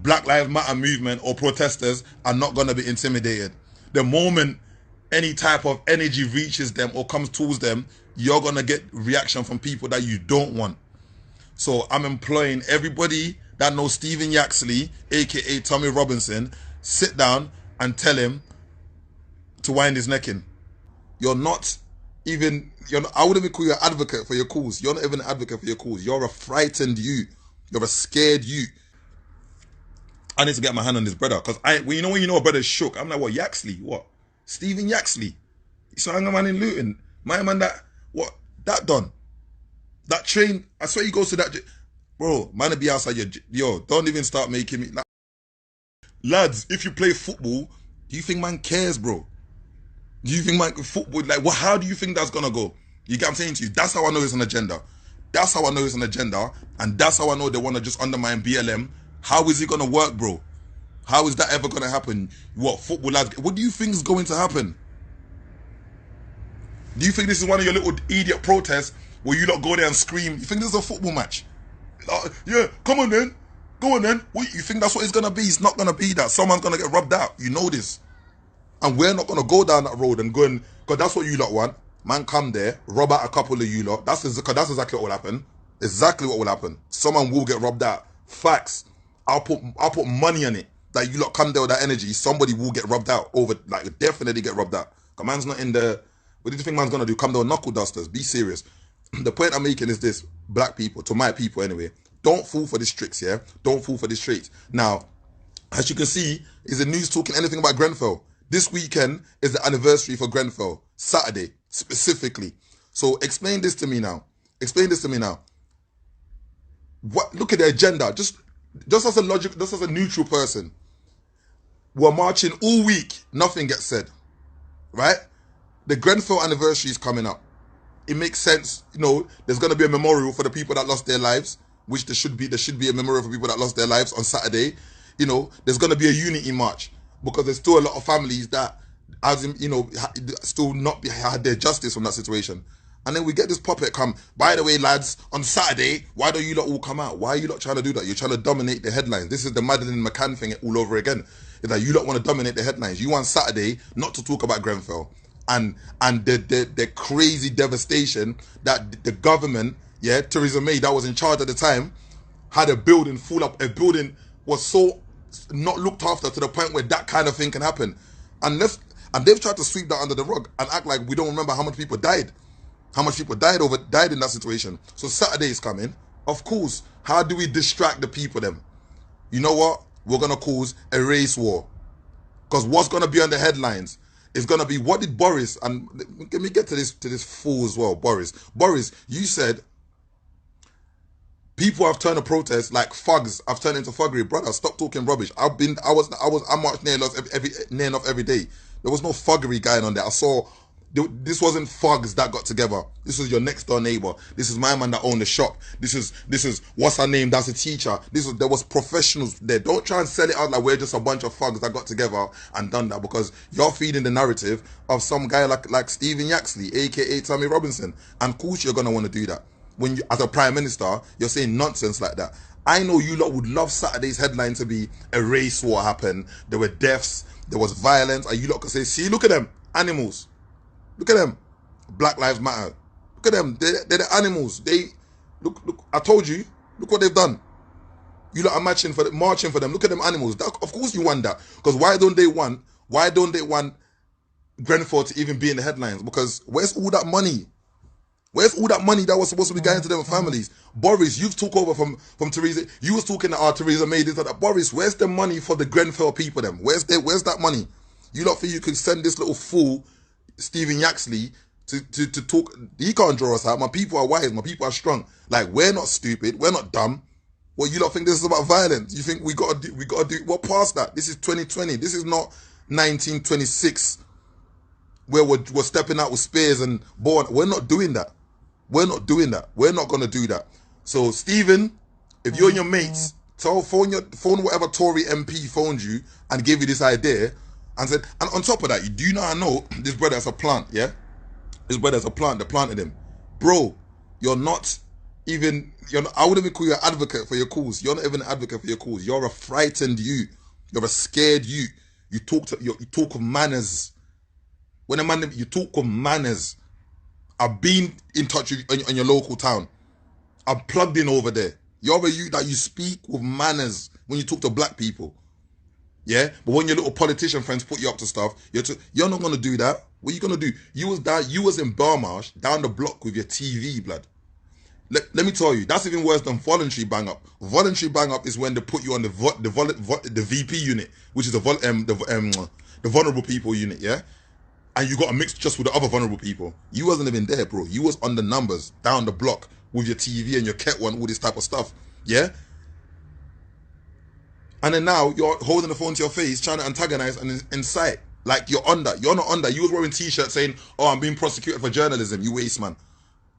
Black Lives Matter movement or protesters are not going to be intimidated. The moment any type of energy reaches them or comes towards them, you're going to get reaction from people that you don't want. So I'm employing everybody that knows Stephen Yaxley, aka Tommy Robinson, sit down and tell him to wind his neck in. You're not even, I wouldn't even call you an advocate for your cause. You're not even an advocate for your cause. You're a frightened you. You're a scared you. I need to get my hand on this brother, because when you know a brother's shook, I'm like, what, Yaxley? What? Stephen Yaxley? He's a man in Luton. My man that done? That train, I swear he goes to that, bro, man will be outside yo, don't even start making me, lads, if you play football, do you think man cares, bro? Do you think man, football, like, how do you think that's gonna go? You get what I'm saying to you? That's how I know it's an agenda. That's how I know it's an agenda, and that's how I know they want to just undermine BLM. How is it gonna work, bro? How is that ever gonna happen? What, football lads, what do you think is going to happen? Do you think this is one of your little idiot protests where you lot go there and scream? You think this is a football match? Yeah, come on then. Go on then. What, you think that's what it's going to be? It's not going to be that. Someone's going to get rubbed out. You know this. And we're not going to go down that road and go and, because that's what you lot want. Man, come there, rob out a couple of you lot. That's exactly what will happen. Exactly what will happen. Someone will get robbed out. Facts. I'll put money on it. That you lot come there with that energy, somebody will get rubbed out. Definitely get rubbed out. Because man's not in the, what do you think man's going to do? Come there with knuckle dusters. Be serious. The point I'm making is this, black people, to my people anyway, don't fall for these tricks, yeah? Don't fall for these tricks. Now, as you can see, is the news talking anything about Grenfell? This weekend is the anniversary for Grenfell. Saturday, specifically. So explain this to me now. Explain this to me now. What? Look at the agenda. Just as a neutral person. We're marching all week. Nothing gets said. Right? The Grenfell anniversary is coming up. It makes sense, there's going to be a memorial for the people that lost their lives, which there should be a memorial for people that lost their lives on Saturday. There's going to be a unity march, because there's still a lot of families that, still not had their justice from that situation. And then we get this puppet come, by the way, lads, on Saturday, why don't you lot all come out? Why are you lot trying to do that? You're trying to dominate the headlines. This is the Madeleine McCann thing all over again. It's like you lot want to dominate the headlines. You want Saturday not to talk about Grenfell. And the crazy devastation that the government, Theresa May, that was in charge at the time, had a building fall up. A building was so not looked after to the point where that kind of thing can happen. And they've tried to sweep that under the rug and act like we don't remember how much people died. How much people died in that situation. So Saturday is coming. Of course, how do we distract the people then? You know what? We're going to cause a race war. Because what's going to be on the headlines? It's going to be, what did Boris, and let me get to this fool as well, Boris, you said people have turned a protest like thugs have turned into thuggery. Brother, stop talking rubbish. I marched near enough every day. There was no thuggery going on there. I saw, this wasn't thugs that got together. This was your next door neighbor. This is my man that owned the shop. This is what's her name, that's a teacher. There was professionals there. Don't try and sell it out like we're just a bunch of thugs that got together and done that, because you're feeding the narrative of some guy like Stephen Yaxley, aka Tommy Robinson. And of course you're gonna want to do that. When you, as a prime minister, you're saying nonsense like that. I know you lot would love Saturday's headline to be a race war happened. There were deaths, there was violence, and you lot could say, see, look at them, animals. Look at them. Black Lives Matter. Look at them. They're the animals. Look, I told you. Look what they've done. You lot are marching for them. Look at them animals. Of course you want that. Because why don't they want Grenfell to even be in the headlines? Because where's all that money? Where's all that money that was supposed to be going to them families? Boris, you've took over from Theresa. You was talking to Theresa May. This, that. Boris, where's the money for the Grenfell people then? Where's that money? You lot think you could send this little fool Stephen Yaxley to talk? He can't draw us out. My people are wise. My people are strong. Like, we're not stupid. We're not dumb. Well, you lot think this is about violence? You think we gotta do? Well, past that. This is 2020. This is not 1926, where we're stepping out with spears and born. We're not doing that. We're not doing that. We're not gonna do that. So, Stephen, if you and your mates phone whatever Tory MP phoned you and gave you this idea, and said, and on top of that, do you know, I know this brother has a plant, yeah? This brother has a plant, they planted him. Bro, you're not even, I wouldn't even call you an advocate for your cause. You're not even an advocate for your cause. You're a frightened you. You're a scared you. You talk of manners. When a man, you talk of manners. I've been in touch with in your local town. I'm plugged in over there. You're a you that you speak with manners when you talk to black people. Yeah? But when your little politician friends put you up to stuff, you're not going to do that. What are you going to do? You was in Burmarsh, down the block with your TV, blood. Let me tell you, that's even worse than voluntary bang up. Voluntary bang up is when they put you on the VP unit, which is the vulnerable people unit, yeah? And you got a mix just with the other vulnerable people. You wasn't even there, bro. You was on the numbers, down the block, with your TV and your Ket One, all this type of stuff, yeah? And then now, you're holding the phone to your face, trying to antagonize and incite. Like, you're under. You're not under. You was wearing t-shirts saying, oh, I'm being prosecuted for journalism, you waste man.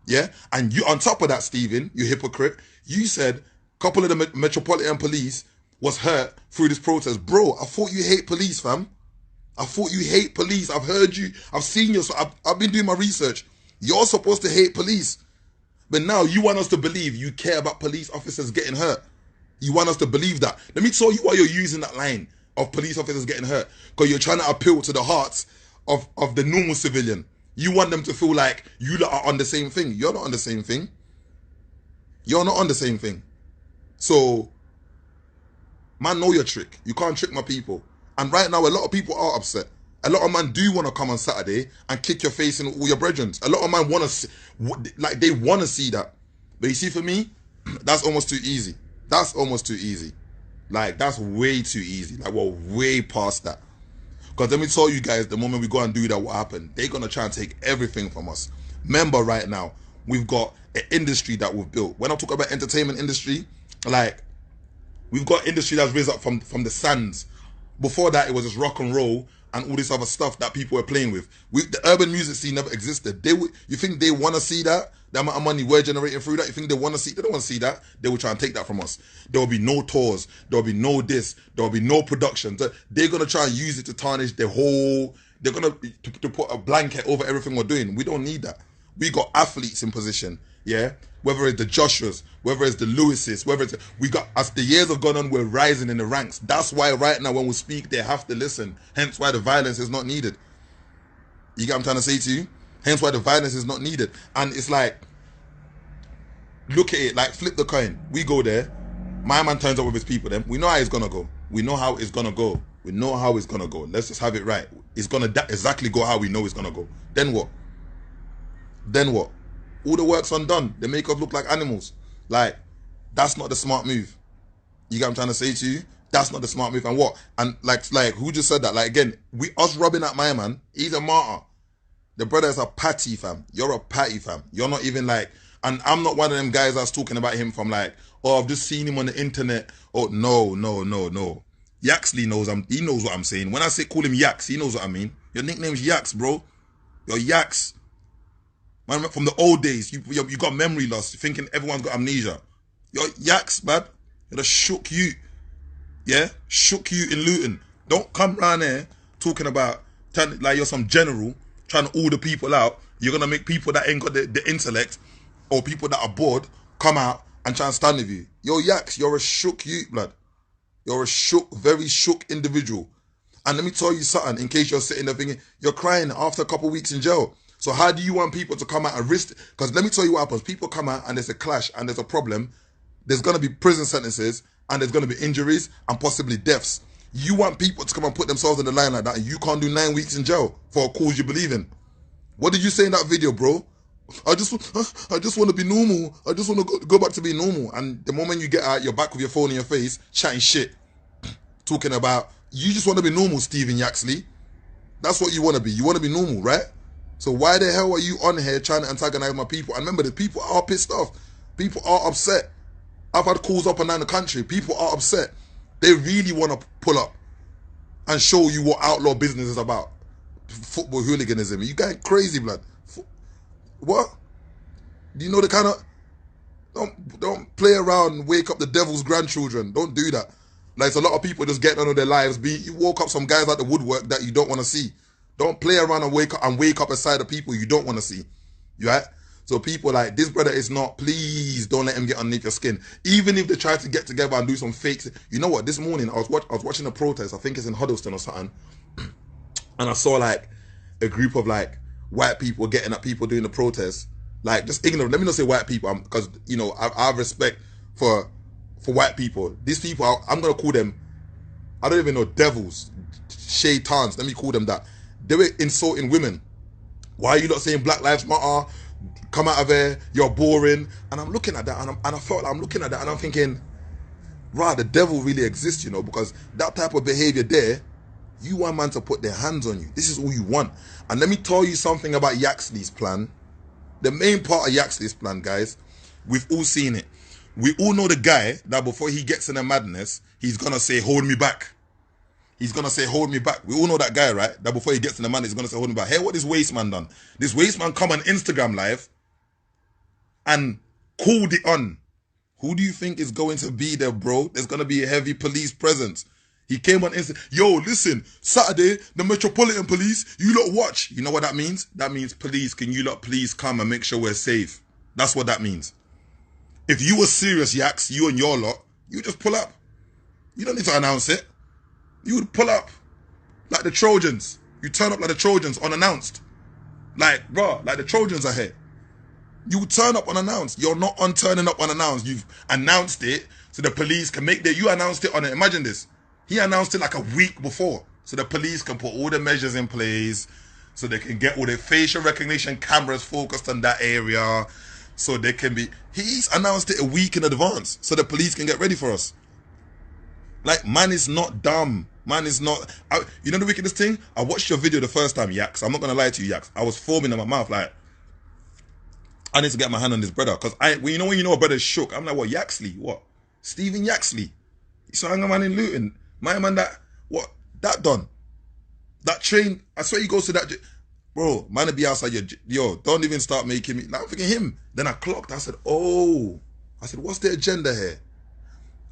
Yeah? And you, on top of that, Stephen, you hypocrite, you said a couple of the Metropolitan Police was hurt through this protest. Bro, I thought you hate police, fam. I thought you hate police. I've heard you. I've seen you. I've been doing my research. You're supposed to hate police. But now you want us to believe you care about police officers getting hurt. You want us to believe that. Let me tell you why you're using that line of police officers getting hurt. Because you're trying to appeal to the hearts of the normal civilian. You want them to feel like you lot are on the same thing. You're not on the same thing. You're not on the same thing. So, man, know your trick. You can't trick my people. And right now, a lot of people are upset. A lot of man do want to come on Saturday and kick your face in all your brethren. A lot of man want to, like, they want to see that. But you see, for me, that's almost too easy. That's almost too easy. Like, that's way too easy. Like, we're way past that. Because let me tell you guys, the moment we go and do that, what happened? They're going to try and take everything from us. Remember, right now, we've got an industry that we've built. When I talk about entertainment industry, like, we've got industry that's raised up from the sands. Before that, it was just rock and roll and all this other stuff that people were playing with. The urban music scene never existed. You think they want to see that? The amount of money we're generating through that? You think they want to see? They don't want to see that. They will try and take that from us. There will be no tours. There will be no this. There will be no production. They're going to try and use it to tarnish the whole... They're going to put a blanket over everything we're doing. We don't need that. We got athletes in position, yeah? Whether it's the Joshuas, whether it's the Lewises, as the years have gone on, we're rising in the ranks. That's why right now when we speak, they have to listen. Hence why the violence is not needed. You get what I'm trying to say to you? Hence why the violence is not needed. And it's like, look at it, like flip the coin. We go there, my man turns up with his people then. We know how it's going to go. We know how it's going to go. We know how it's going to go. Let's just have it right. It's going to exactly go how we know it's going to go. Then what? Then what? All the work's undone. They make us look like animals. Like, that's not the smart move. You get what I'm trying to say to you? That's not the smart move. And what? And like who just said that? Like, again, us rubbing at my man, he's a martyr. The brother is a patty, fam. You're a patty, fam. You're not even like, and I'm not one of them guys that's talking about him from like, oh, I've just seen him on the internet. Oh, no. Yaxley knows he knows what I'm saying. When I say call him Yax, he knows what I mean. Your nickname's Yax, bro. You're Yax. Man, from the old days, you got memory loss, thinking everyone's got amnesia. You're Yaks, man. You're the shook you. Yeah? Shook you in Luton. Don't come round there talking about, like you're some general, trying to order people out. You're going to make people that ain't got the intellect, or people that are bored, come out and try and stand with you. You're Yaks. You're a shook you, blood. You're a shook, very shook individual. And let me tell you something, in case you're sitting there thinking, you're crying after a couple of weeks in jail. So how do you want people to come out and risk? Because let me tell you what happens. People come out and there's a clash and there's a problem. There's going to be prison sentences and there's going to be injuries and possibly deaths. You want people to come and put themselves in the line like that and you can't do 9 weeks in jail for a cause you believe in. What did you say in that video, bro? I just want to be normal. I just want to go back to being normal. And the moment you get out, you're back with your phone in your face, chatting shit. Talking about, you just want to be normal, Stephen Yaxley. That's what you want to be. You want to be normal, right? So why the hell are you on here trying to antagonize my people? And remember, the people are pissed off. People are upset. I've had calls up and down the country. People are upset. They really want to pull up and show you what outlaw business is about. Football hooliganism. You going crazy, blood. What? Do you know the kind of... Don't play around and wake up the devil's grandchildren. Don't do that. Like, it's a lot of people just getting on with their lives. You woke up some guys at the woodwork that you don't want to see. Don't play around and wake up beside the people you don't want to see. You right? So people like, this brother is not, please don't let him get underneath your skin. Even if they try to get together and do some fakes. You know what, this morning I was watching a protest, I think it's in Huddleston or something, and I saw like a group of like white people getting at people doing the protest. Like, just ignorant. Let me not say white people, because, you know, I have respect for white people. These people, I'm going to call them, I don't even know, devils, shaitans, let me call them that. They were insulting women. Why are you not saying Black Lives Matter? Come out of there, you're boring. And I'm looking at that, and I felt like I'm looking at that, and I'm thinking, rah, the devil really exists, you know, because that type of behavior there, you want man to put their hands on you. This is all you want. And let me tell you something about Yaxley's plan. The main part of Yaxley's plan, guys, we've all seen it. We all know the guy that before he gets in a madness, he's going to say, hold me back. He's going to say, hold me back. We all know that guy, right? That before he gets in the madness, he's going to say, hold me back. Hey, what this waste man done? This waste man come on Instagram live and called it on. Who do you think is going to be there, bro? There's going to be a heavy police presence. He came on Instagram. Yo, listen, Saturday, the Metropolitan Police, you lot watch. You know what that means? That means, police, can you lot please come and make sure we're safe? That's what that means. If you were serious, Yaks, you and your lot, you just pull up. You don't need to announce it. You would pull up like the Trojans. You turn up like the Trojans unannounced. Like, bro, like the Trojans are here. You turn up unannounced. You're not on turning up unannounced. You've announced it so the police can make you announced it on it. Imagine this. He announced it like a week before. So the police can put all the measures in place. So they can get all the facial recognition cameras focused on that area. So they can be... He's announced it a week in advance. So the police can get ready for us. Like, man is not dumb. Man is not... you know the wickedest thing? I watched your video the first time, Yaks. I'm not going to lie to you, Yaks. I was foaming in my mouth like... I need to get my hand on this brother. Because when you know a brother's shook, I'm like, what, Yaxley? What? Stephen Yaxley? He's a man in Luton. My man that done. That train, I swear he goes to that... Bro, man to be outside yo, don't even start making me... Now I'm thinking him. Then I clocked. I said, oh. I said, what's the agenda here?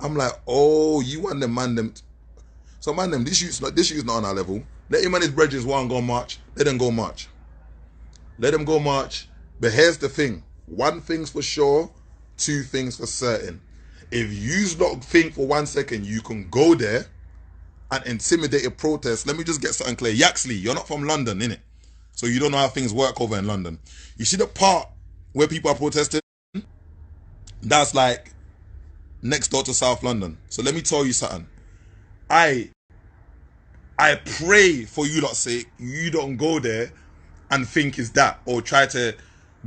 I'm like, oh, you want the man them... So man them, this shoot's not on our level. Let him and his brethren want to go march. Let them go march. Let them go march. But here's the thing. One thing's for sure, two things for certain. If you not think for 1 second you can go there and intimidate a protest, let me just get something clear. Yaxley, you're not from London, innit? So you don't know how things work over in London. You see the part where people are protesting? That's like next door to South London. So let me tell you something. I pray for you lot's sake, you don't go there and think it's that, or try to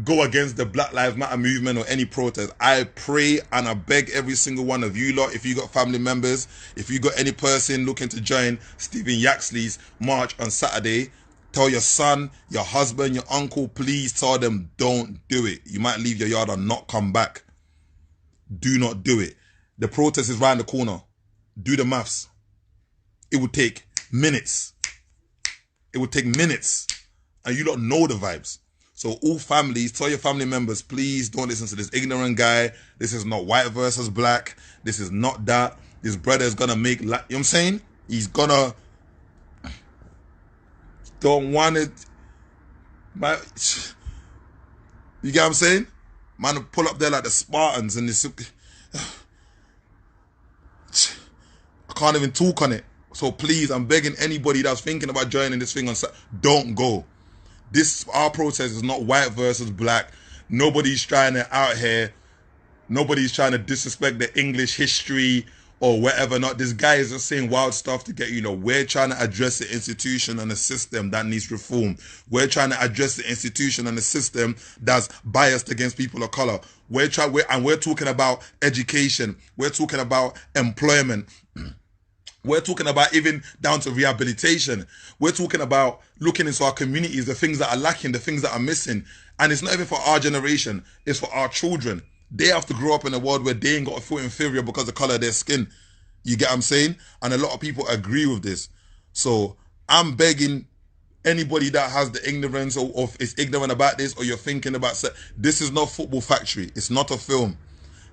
go against the Black Lives Matter movement or any protest. I pray and I beg every single one of you lot, if you got family members, if you got any person looking to join Stephen Yaxley's march on Saturday, tell your son, your husband, your uncle, please tell them don't do it. You might leave your yard and not come back. Do not do it. The protest is round the corner. Do the maths. It would take minutes. It would take minutes. And you don't know the vibes. So all families, tell your family members, please don't listen to this ignorant guy. This is not white versus black. This is not that. This brother is going to make... You know what I'm saying? He's going to... Don't want it. You get what I'm saying? Man, pull up there like the Spartans and this... I can't even talk on it. So please, I'm begging anybody that's thinking about joining this thing on Saturday, don't go. Our protest is not white versus black. Nobody's trying to out here. Nobody's trying to disrespect the English history or whatever. Not this guy is just saying wild stuff to get, we're trying to address the institution and the system that needs reform. We're trying to address the institution and the system that's biased against people of color. We're talking about education. We're talking about employment. We're talking about even down to rehabilitation. We're talking about looking into our communities, the things that are lacking, the things that are missing. And it's not even for our generation, it's for our children. They have to grow up in a world where they ain't got to feel inferior because of the color of their skin. You get what I'm saying? And a lot of people agree with this. So I'm begging anybody that has the ignorance or is ignorant about this, or you're thinking about... This is not Football Factory. It's not a film.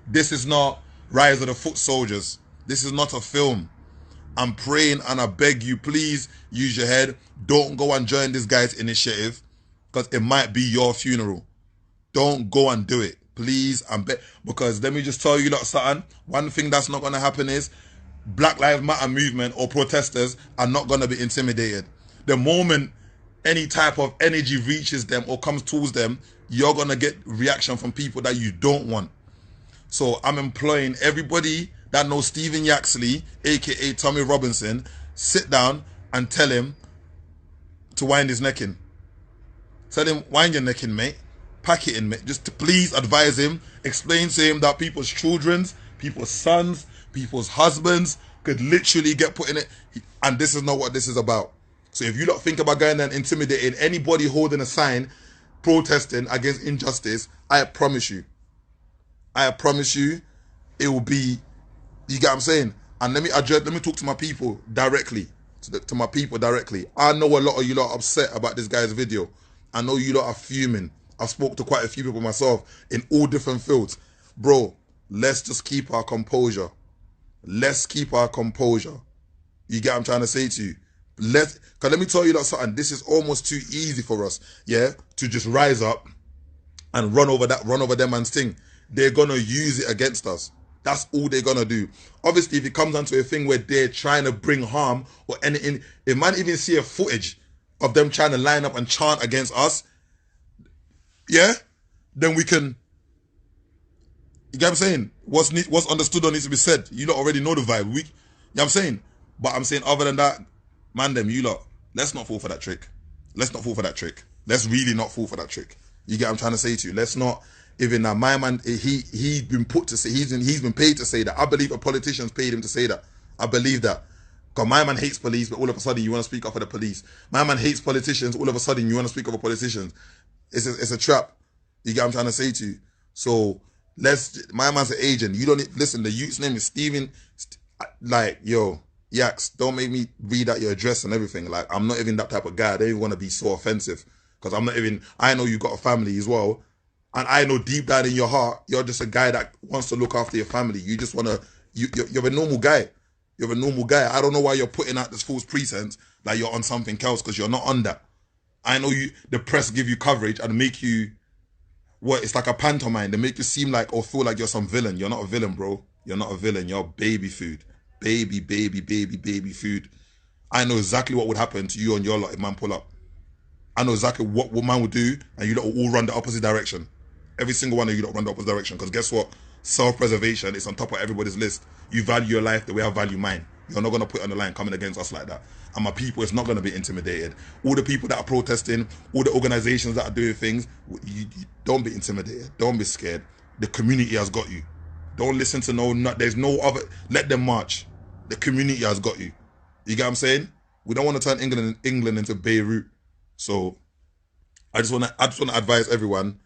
This is not Rise of the Foot Soldiers. This is not a film. I'm praying and I beg you, please use your head. Don't go and join this guy's initiative because it might be your funeral. don't go and do it. Please, because let me just tell you lot something. One thing that's not going to happen is Black Lives Matter movement or protesters are not going to be intimidated. The moment any type of energy reaches them or comes towards them, you're going to get reaction from people that you don't want. So I'm employing everybody that knows Stephen Yaxley, aka Tommy Robinson, sit down and tell him to wind his neck in. Tell him, wind your neck in, mate. Pack it in, mate. Just to please advise him, explain to him that people's children, people's sons, people's husbands could literally get put in it. And this is not what this is about. So if you don't think about going and intimidating anybody holding a sign protesting against injustice, I promise you, it will be, you get what I'm saying? And let me talk to my people directly. To my people directly. I know a lot of you lot are upset about this guy's video. I know you lot are fuming. I've spoke to quite a few people myself in all different fields. Bro, let's just keep our composure. Let's keep our composure. You get what I'm trying to say to you? Cause let me tell you lot something. This is almost too easy for us, yeah, to just rise up and run over them man's thing. They're gonna use it against us. That's all they're gonna do. Obviously, if it comes onto a thing where they're trying to bring harm or anything, if man even see a footage of them trying to line up and chant against us, yeah, then we can. You get what I'm saying? What's understood or needs to be said. You lot already know the vibe. You know what I'm saying? But I'm saying other than that, man, them, you lot, let's not fall for that trick. Let's not fall for that trick. Let's really not fall for that trick. You get what I'm trying to say to you? Let's not. Even now, my man, he's been put to say, he's been paid to say that. I believe a politician's paid him to say that. I believe that. Because my man hates police, but all of a sudden you want to speak up for the police. My man hates politicians, all of a sudden you want to speak up for politicians. It's a trap. You get what I'm trying to say to you? So, my man's an agent. You don't listen, the youth's name is Steven. Like, yo, Yaks, don't make me read out your address and everything. Like, I'm not even that type of guy. I don't even want to be so offensive. Because I know you got a family as well. And I know deep down in your heart, you're just a guy that wants to look after your family. You just want to, you're a normal guy. You're a normal guy. I don't know why you're putting out this false pretense that you're on something else, because you're not on that. I know the press give you coverage and make you, it's like a pantomime. They make you seem like or feel like you're some villain. You're not a villain, bro. You're not a villain. You're baby food. Baby food. I know exactly what would happen to you and your lot if man pull up. I know exactly what man would do, and you lot will all run the opposite direction. Every single one of you lot run the opposite direction, because guess what? Self-preservation is on top of everybody's list. You value your life the way I value mine. You're not going to put it on the line coming against us like that. And my people is not going to be intimidated. All the people that are protesting, all the organizations that are doing things, you don't be intimidated. Don't be scared. The community has got you. Don't listen to there's no other, let them march. The community has got you. You get what I'm saying? We don't want to turn England into Beirut. So I just want to advise everyone,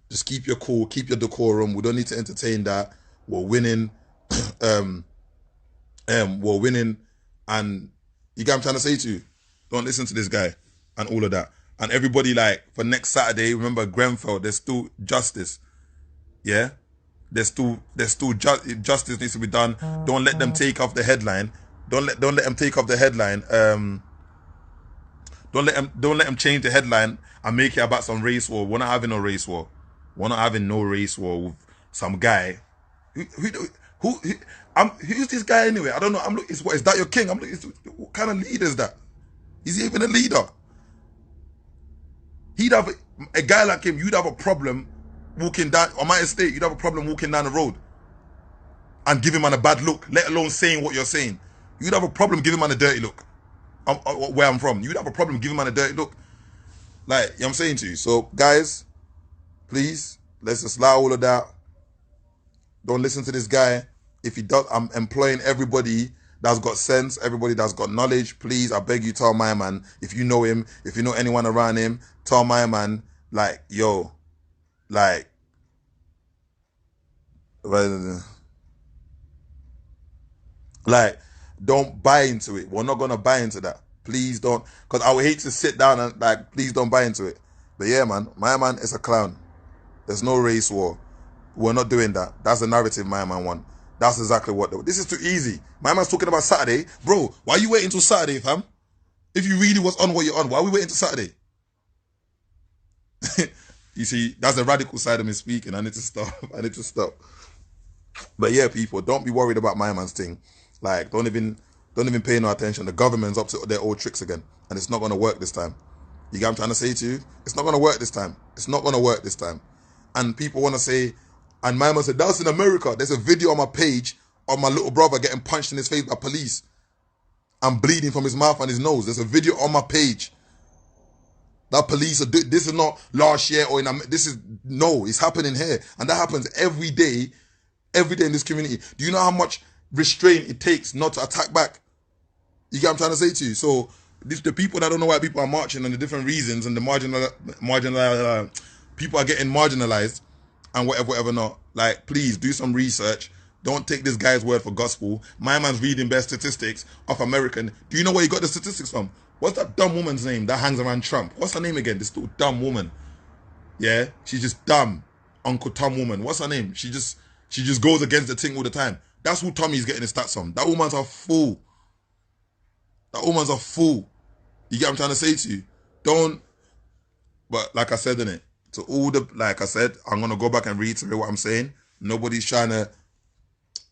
just keep your cool, keep your decorum. We don't need to entertain that. We're winning. We're winning. And you get what I'm trying to say to you? Don't listen to this guy and all of that. And everybody, like, for next Saturday, remember Grenfell, there's still justice. Yeah? There's still justice needs to be done. Don't let them take off the headline. Don't let them take off the headline. Don't let them change the headline and make it about some race war. We're not having no race war. We're not having no race war with some guy. Who's this guy anyway? I don't know. Is that your king? What kind of leader is that? Is he even a leader? He'd have a guy like him. You'd have a problem walking down on my estate. You'd have a problem walking down the road and give him a bad look, let alone saying what you're saying. You'd have a problem giving him a dirty look. Where I'm from, you'd have a problem giving him a dirty look. Like, you know what I'm saying to you. So, guys, please, let's just allow all of that. Don't listen to this guy. If he does, I'm employing everybody that's got sense, everybody that's got knowledge. Please, I beg you, tell my man. If you know him, if you know anyone around him, tell my man, like, yo, like, don't buy into it. We're not going to buy into that. Please don't. Because I would hate to sit down and, like, please don't buy into it. But yeah, man, my man is a clown. There's no race war. We're not doing that. That's the narrative my man want. That's exactly what. This is too easy. My man's talking about Saturday. Bro, why are you waiting till Saturday, fam? If you really was on what you're on, why are we waiting till Saturday? You see, that's the radical side of me speaking. I need to stop. I need to stop. But yeah, people, don't be worried about my man's thing. Like, don't even pay no attention. The government's up to their old tricks again, and it's not gonna work this time. You get what I'm trying to say to you? It's not gonna work this time. It's not gonna work this time. And people want to say, and my man said, that's in America. There's a video on my page of my little brother getting punched in his face by police and bleeding from his mouth and his nose. There's a video on my page. That police are this is not last year or no, it's happening here. And that happens every day in this community. Do you know how much restraint it takes not to attack back? You get what I'm trying to say to you? So the people that don't know why people are marching and the different reasons and the marginal people are getting marginalized and whatever not. Like, please do some research. Don't take this guy's word for gospel. My man's reading bare statistics of American. Do you know where he got the statistics from? What's that dumb woman's name that hangs around Trump? What's her name again? This little dumb woman. Yeah, she's just dumb. Uncle Tom woman. What's her name? She just goes against the thing all the time. That's who Tommy's getting his stats from. That woman's a fool. That woman's a fool. You get what I'm trying to say to you? Don't. But like I said, innit? To all the, like I said, I'm going to go back and reiterate what I'm saying. Nobody's trying to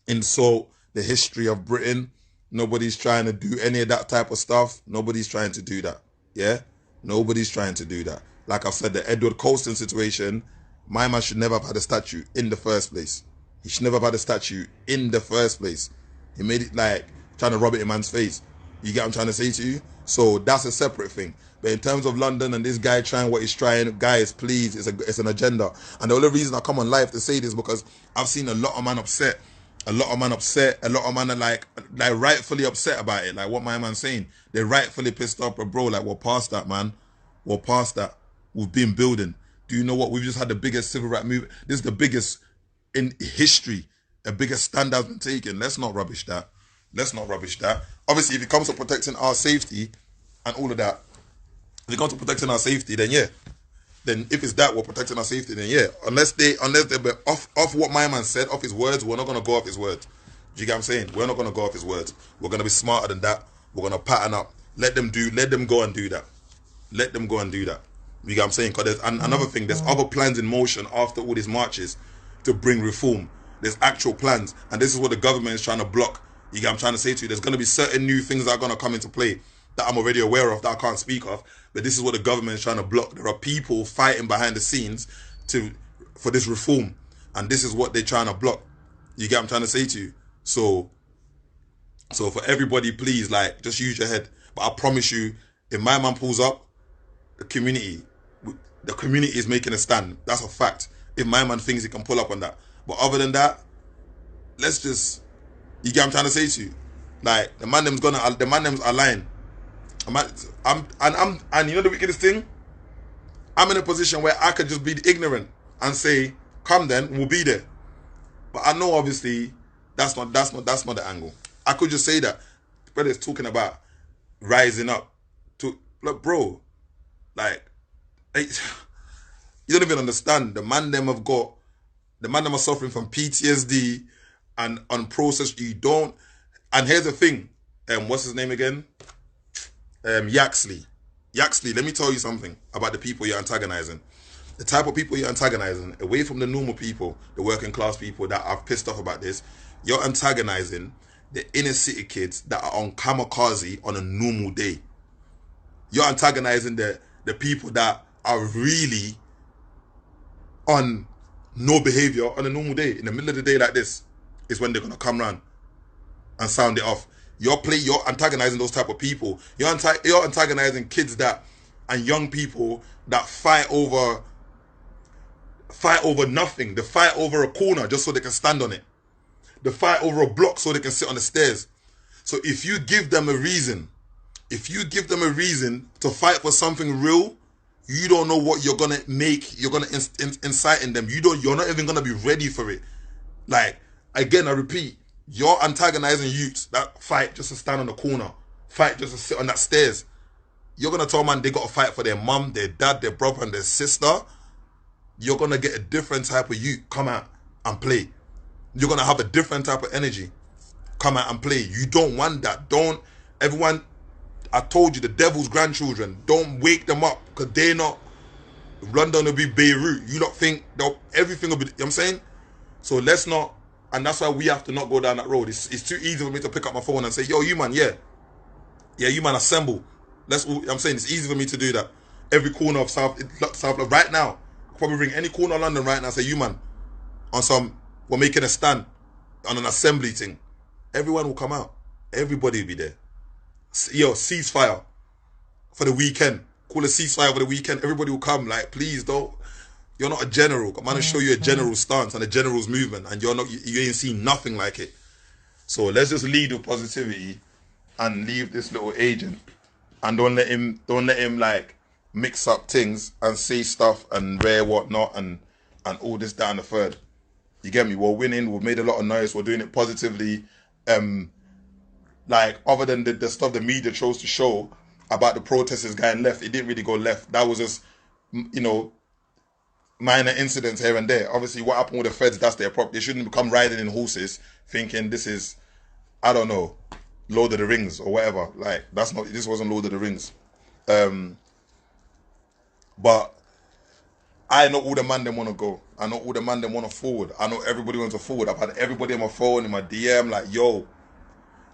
insult the history of Britain. Nobody's trying to do any of that type of stuff. Nobody's trying to do that. Yeah? Nobody's trying to do that. Like I said, the Edward Colston situation, my man should never have had a statue in the first place. He should never have had a statue in the first place. He made it like trying to rub it in man's face. You get what I'm trying to say to you? So that's a separate thing. But in terms of London and this guy trying what he's trying, guys, please, it's an agenda. And the only reason I come on live to say this is because I've seen a lot of man upset. A lot of man are like rightfully upset about it. Like what my man's saying. They're rightfully pissed off, but bro, like we're past that, man. We're past that. We've been building. Do you know what? We've just had the biggest civil rights movement. This is the biggest in history. The biggest stand has been taken. Let's not rubbish that. Let's not rubbish that. Obviously, if it comes to protecting our safety and all of that, if it comes to protecting our safety, then yeah. Then if it's that we're protecting our safety, then yeah. Unless they're off what my man said, off his words, we're not gonna go off his words. Do you get what I'm saying? We're not gonna go off his words. We're gonna be smarter than that. We're gonna pattern up. Let them go and do that. Let them go and do that. You get what I'm saying? Because there's another thing, there's other plans in motion after all these marches to bring reform. There's actual plans. And this is what the government is trying to block. You get what I'm trying to say to you? There's gonna be certain new things that are gonna come into play that I'm already aware of, that I can't speak of, but this is what the government is trying to block. There are people fighting behind the scenes for this reform, and this is what they're trying to block. You get what I'm trying to say to you? So for everybody, please, like, just use your head. But I promise you, if my man pulls up, the community is making a stand. That's a fact. If my man thinks he can pull up on that. But other than that, let's just, you get what I'm trying to say to you? Like, the man them's aligned. And you know the wickedest thing? I'm in a position where I could just be ignorant and say, come then, we'll be there. But I know obviously that's not the angle. I could just say that. The brother's talking about rising up to, look, bro, like, you don't even understand. The man them are suffering from PTSD and unprocessed. You don't. And here's the thing. What's his name again? Yaxley, let me tell you something about the people you're antagonizing. The type of people you're antagonizing, away from the normal people, the working class people that are pissed off about this, you're antagonizing the inner city kids that are on kamikaze on a normal day. You're antagonizing the people that are really on no behavior on a normal day. In the middle of the day like this is when they're going to come round and sound it off. You're antagonizing those type of people. You're antagonizing kids and young people that fight over nothing. They fight over a corner just so they can stand on it. They fight over a block so they can sit on the stairs. So if you give them a reason to fight for something real, you don't know what you're gonna make. You're gonna incite in them. You're not even gonna be ready for it. Like, again, I repeat. You're antagonizing youths that fight just to stand on the corner, fight just to sit on that stairs. You're going to tell man they got to fight for their mum, their dad, their brother and their sister. You're going to get a different type of youth come out and play. You're going to have a different type of energy come out and play. You don't want that. I told you, the devil's grandchildren, don't wake them up because they're not London will be Beirut. You don't think everything will be, you know what I'm saying? So let's not, and that's why we have to not go down that road. It's too easy for me to pick up my phone and say, yo, you man, yeah, you man, assemble. Let's all, I'm saying it's easy for me to do that. Every corner of South right now, I'll probably ring any corner of London right now and say, you man, we're making a stand on an assembly thing. Everyone will come out. Everybody will be there. Yo, ceasefire for the weekend. Call a ceasefire for the weekend. Everybody will come. Like, please don't. You're not a general. I'm gonna show you a general stance and a general's movement, and you ain't seen nothing like it. So let's just lead with positivity and leave this little agent, and don't let him like mix up things and say stuff and rare whatnot and all this, that, and the third. You get me? We're winning. We've made a lot of noise. We're doing it positively. Like, other than the stuff the media chose to show about the protesters going left, it didn't really go left. That was just, you know, minor incidents here and there. Obviously, what happened with the feds, that's their problem. They shouldn't become riding in horses thinking this is, I don't know, Lord of the Rings or whatever. Like, this wasn't Lord of the Rings. But I know all the man them want to go. I know all the man them want to forward. I know everybody wants to forward. I've had everybody on my phone, in my DM, like, yo,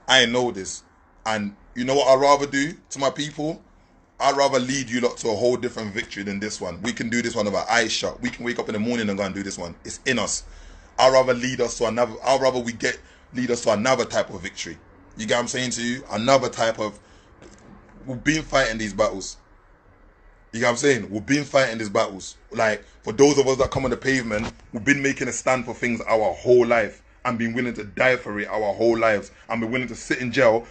I know this. And you know what I'd rather do to my people? I'd rather lead you lot to a whole different victory than this one. We can do this one with our eyes shut. We can wake up in the morning and go and do this one. It's in us. I'd rather lead us to another, lead us to another type of victory. You get what I'm saying to you? Another type of, we've been fighting these battles. You get what I'm saying? We've been fighting these battles. Like, for those of us that come on the pavement, we've been making a stand for things our whole life and been willing to die for it our whole lives and been willing to sit in jail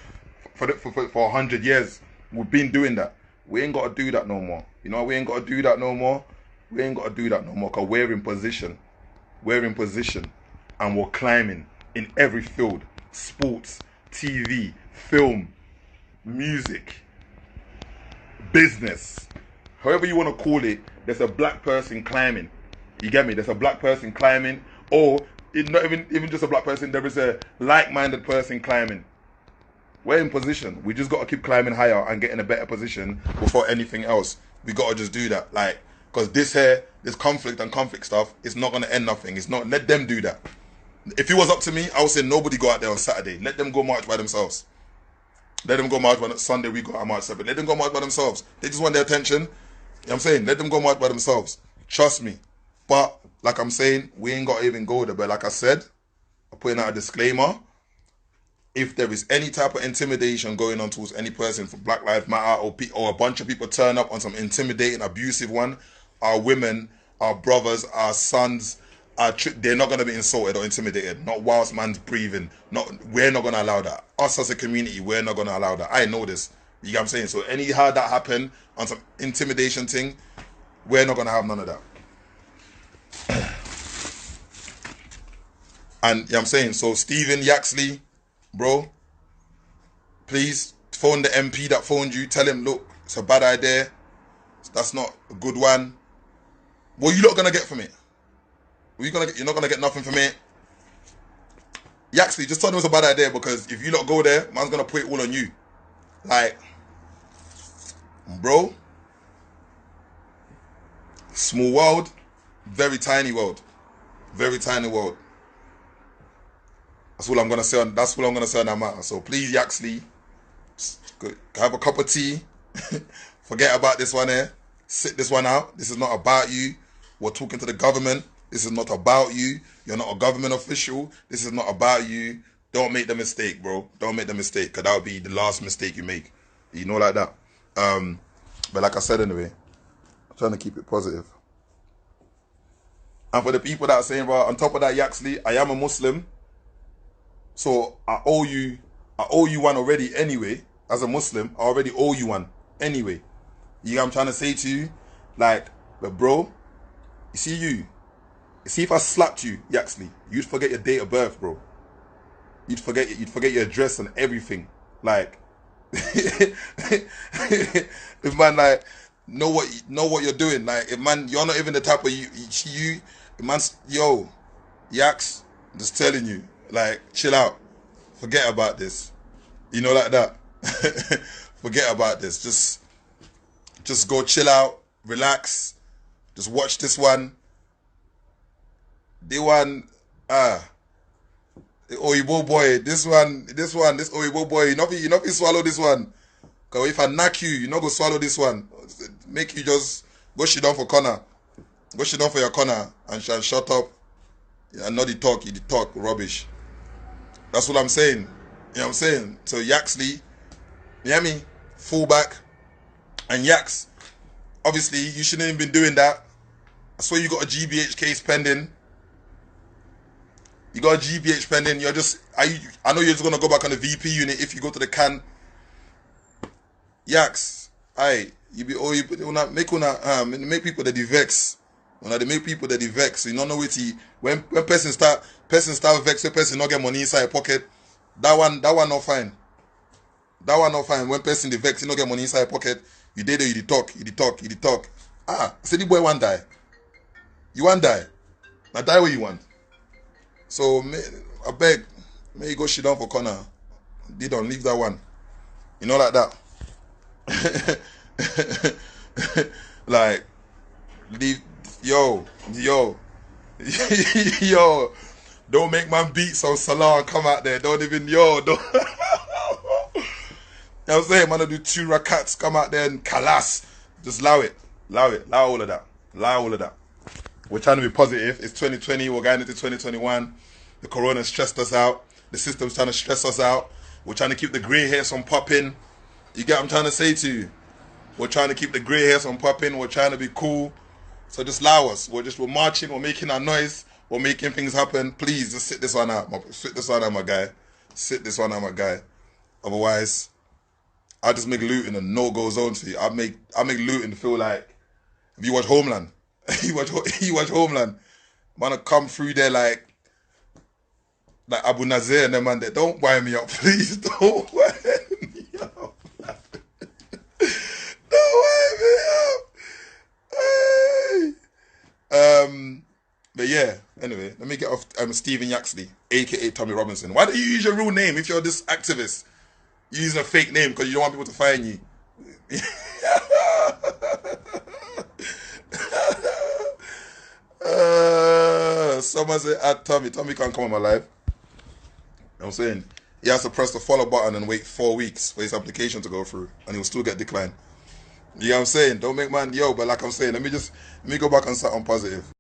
for 100 years. We've been doing that. We ain't got to do that no more. You know, we ain't got to do that no more. We ain't got to do that no more because we're in position. We're in position and we're climbing in every field. Sports, TV, film, music, business. However you want to call it, there's a black person climbing. You get me? There's a black person climbing, or it's not even just a black person, there is a like-minded person climbing. We're in position. We just got to keep climbing higher and get in a better position before anything else. We got to just do that. Like, because this conflict and conflict stuff, it's not going to end nothing. It's not, let them do that. If it was up to me, I would say nobody go out there on Saturday. Let them go march by themselves. Let them go march by Sunday, we go out march separate. Let them go march by themselves. They just want their attention. You know what I'm saying? Let them go march by themselves. Trust me. But, like I'm saying, we ain't got to even go there. But like I said, I'm putting out a disclaimer. If there is any type of intimidation going on towards any person for Black Lives Matter, or a bunch of people turn up on some intimidating, abusive one, our women, our brothers, our sons, they're not going to be insulted or intimidated. Not whilst man's breathing. We're not going to allow that. Us as a community, we're not going to allow that. I know this. You get what I'm saying? So anyhow that happen on some intimidation thing, we're not going to have none of that. And you know what I'm saying? So Stephen Yaxley, bro, please phone the MP that phoned you. Tell him, look, it's a bad idea. That's not a good one. What are you not going to get from it? You're not going to get nothing from it. Yaxley, just tell him it's a bad idea, because if you not go there, man's going to put it all on you. Like, bro, small world, very tiny world. Very tiny world. That's all I'm gonna say on that matter. So please, Yaxley, have a cup of tea. Forget about this one here. Sit this one out. This is not about you. We're talking to the government. This is not about you. You're not a government official. This is not about you. Don't make the mistake, bro. Don't make the mistake, because that would be the last mistake you make. You know, like that. But like I said anyway, I'm trying to keep it positive. And for the people that are saying, bro, on top of that, Yaxley, I am a Muslim. So I owe you one already anyway. As a Muslim, I already owe you one anyway. You know what I'm trying to say to you? Like, but bro, you see if I slapped you, Yaxley, you'd forget your date of birth, bro. You'd forget your address and everything. Like, if man, like, know what you're doing. Like, if man, you're not even the type of if man's, yo, Yax, I'm just telling you, like, chill out. Forget about this. You know, like that. Forget about this. Just go chill out, relax. Just watch this one. The one, the Oyibo boy. This Oyibo boy. You know if you swallow this one. Cause if I knock you, you not go swallow this one. Make you just go sit down for corner. Go sit down for your corner and shut up. And not the talk, you the talk rubbish. That's what I'm saying. You know what I'm saying? So Yaxley, you hear me? Fullback. And Yax, obviously you shouldn't have been doing that. I saw you got a GBH case pending. You got a GBH pending. I know you're just gonna go back on the VP unit if you go to the can. Yax, make people that vex. When they make people that vex, you don't know what when person start vex, when person not get money inside your pocket. That one not fine. That one not fine. When person the vex, you not get money inside your pocket. You did it, you talk. Say the boy want die. You want die. Now die where you want. So I beg, may you go sit down for corner. Don't leave that one. You know like that. Like leave yo don't make man beat so Salah come out there. Don't you know what I'm saying? Man, do 2 rakats, come out there and kalas. Just allow it. Allow all of that. We're trying to be positive. It's 2020, we're going into 2021. The corona stressed us out. The system's trying to stress us out. We're trying to keep the grey hairs from popping. You get what I'm trying to say to you? We're trying to keep the grey hairs from popping. We're trying to be cool. So just allow us. We're marching. We're making our noise. We're making things happen. Please, just sit this one out. Sit this one out, my guy. Sit this one out, my guy. Otherwise, I'll just make Luton a no-go zone for you. I'll make Luton feel like, if you watch Homeland, you watch Homeland, man, will come through there like Abu Nazir and them man there. Don't wind me up, please. Don't wind me up. Don't wind me up. Hey. But yeah, anyway, let me get off Stephen Yaxley, aka Tommy Robinson. Why don't you use your real name if you're this activist? You're using a fake name because you don't want people to find you. Someone said, add Tommy. Tommy can't come on my live. I'm saying he has to press the follow button and wait 4 weeks for his application to go through, and he'll still get declined. You know what I'm saying? Don't make man, but like I'm saying, let me go back on something positive.